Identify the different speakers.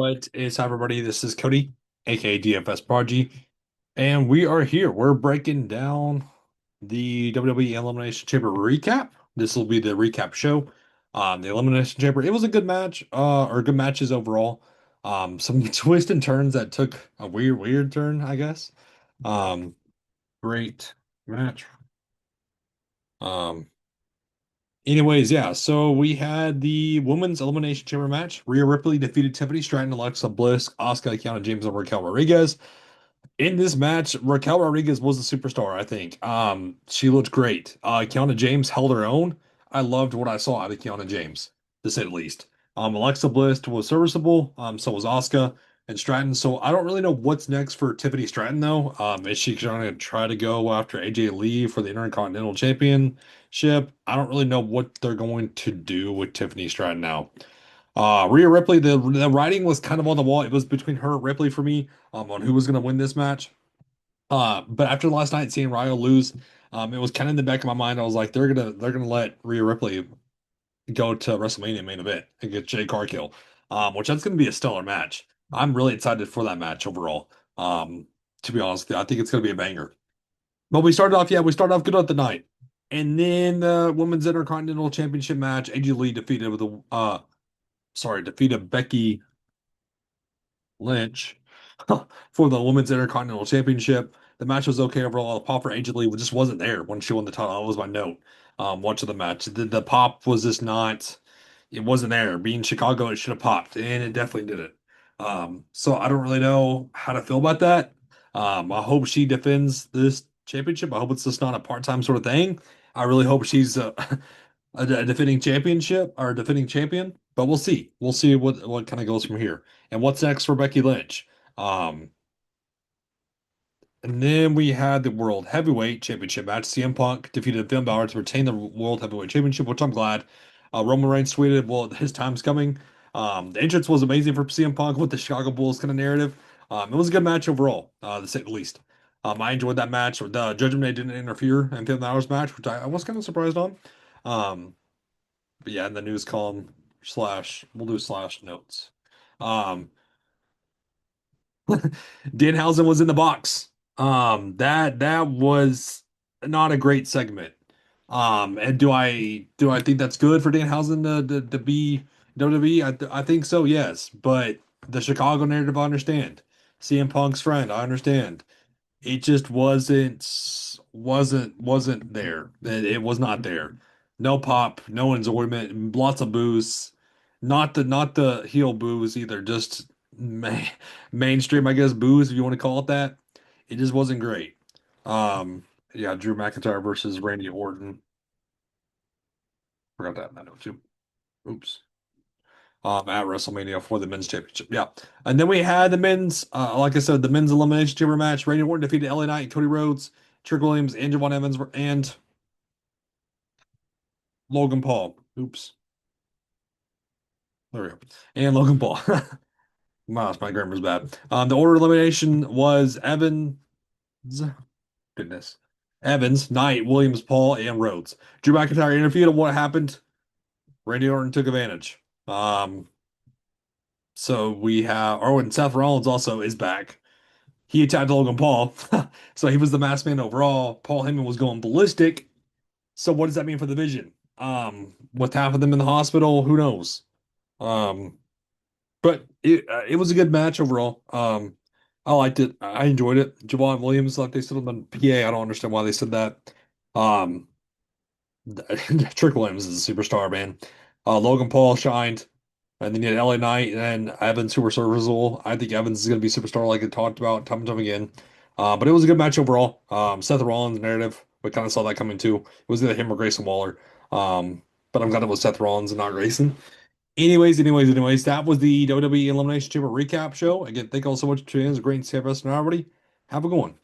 Speaker 1: What is up, everybody? This is Cody, aka DFS Prodigy, and we are here. We're breaking down the WWE Elimination Chamber recap. This will be the recap show. The Elimination Chamber. It was a good match, or good matches overall. Some twists and turns that took a weird turn, I guess. Um, Great match. Um, Anyways, yeah. So we had the women's Elimination Chamber match. Rhea Ripley defeated Tiffany Stratton, Alexa Bliss, Asuka, Kiana James, and Raquel Rodriguez. In this match, Raquel Rodriguez was the superstar, I think. She looked great. Kiana James held her own. I loved what I saw out of Kiana James, to say the least. Alexa Bliss was serviceable. So was Asuka and Stratton. So I don't really know what's next for Tiffany Stratton, though. Is she going to try to go after AJ Lee for the Intercontinental Championship? I don't really know what they're going to do with Tiffany Stratton now. Rhea Ripley, the writing was kind of on the wall. It was between her and Ripley for me, on who was going to win this match. But after last night seeing Ryo lose, it was kind of in the back of my mind. I was like, they're gonna let Rhea Ripley go to WrestleMania main event and get Jay Cargill, which that's gonna be a stellar match. I'm really excited for that match overall. To be honest with you, I think it's gonna be a banger. But we started off good at the night. And then the Women's Intercontinental Championship match, AJ Lee defeated Becky Lynch for the Women's Intercontinental Championship. The match was okay overall. The pop for Angel Lee just wasn't there when she won the title. That was my note. Watching the match, the pop was just not. It wasn't there. Being Chicago, it should have popped, and it definitely didn't. So I don't really know how to feel about that. I hope she defends this championship. I hope it's just not a part-time sort of thing. I really hope she's a defending championship or a defending champion, but we'll see. We'll see what kind of goes from here. And what's next for Becky Lynch? Um, and then we had the World Heavyweight Championship match. CM Punk defeated Finn Balor to retain the World Heavyweight Championship, which I'm glad. Roman Reigns tweeted, "Well, his time's coming." The entrance was amazing for CM Punk with the Chicago Bulls kind of narrative. It was a good match overall, to say the least. I enjoyed that match. The Judgment Day didn't interfere in Finn Balor's match, which I was kind of surprised on. Um, but yeah, in the news column slash, we'll do slash notes. Um, Danhausen was in the box. That was not a great segment. And do I think that's good for Danhausen to be WWE? I think so, yes. But the Chicago narrative, I understand. CM Punk's friend, I understand. It just wasn't there. It was not there. No pop, no enjoyment, lots of booze. Not the heel booze either. Just ma mainstream, I guess, booze if you want to call it that. It just wasn't great. Um, yeah, Drew McIntyre versus Randy Orton. Forgot that in that note too. Oops. At WrestleMania for the men's championship. Yeah. And then we had the men's, like I said, the men's elimination chamber match. Randy Orton defeated LA Knight and Cody Rhodes, Trick Williams, and Javon Evans, and Logan Paul. Oops. There we go. And Logan Paul. My grammar's bad. The order of elimination was Evans, goodness, Evans, Knight, Williams, Paul, and Rhodes. Drew McIntyre interviewed on what happened. Randy Orton took advantage. So we have, oh, and Seth Rollins also is back. He attacked Logan Paul. So he was the masked man overall. Paul Heyman was going ballistic. So what does that mean for the division? With half of them in the hospital, who knows? Um, but it was a good match overall. I liked it. I enjoyed it. Javon Williams, like they said on PA, I don't understand why they said that. Um, Trick Williams is a superstar, man. Logan Paul shined. And then you had LA Knight and Evans who were serviceable. I think Evans is going to be superstar like I talked about time and time again. But it was a good match overall. Seth Rollins narrative, we kind of saw that coming too. It was either him or Grayson Waller. But I'm glad it was Seth Rollins and not Grayson. Anyways, that was the WWE Elimination Chamber recap show. Again, thank you all so much for tuning in. It was great to see everybody. Have a good one.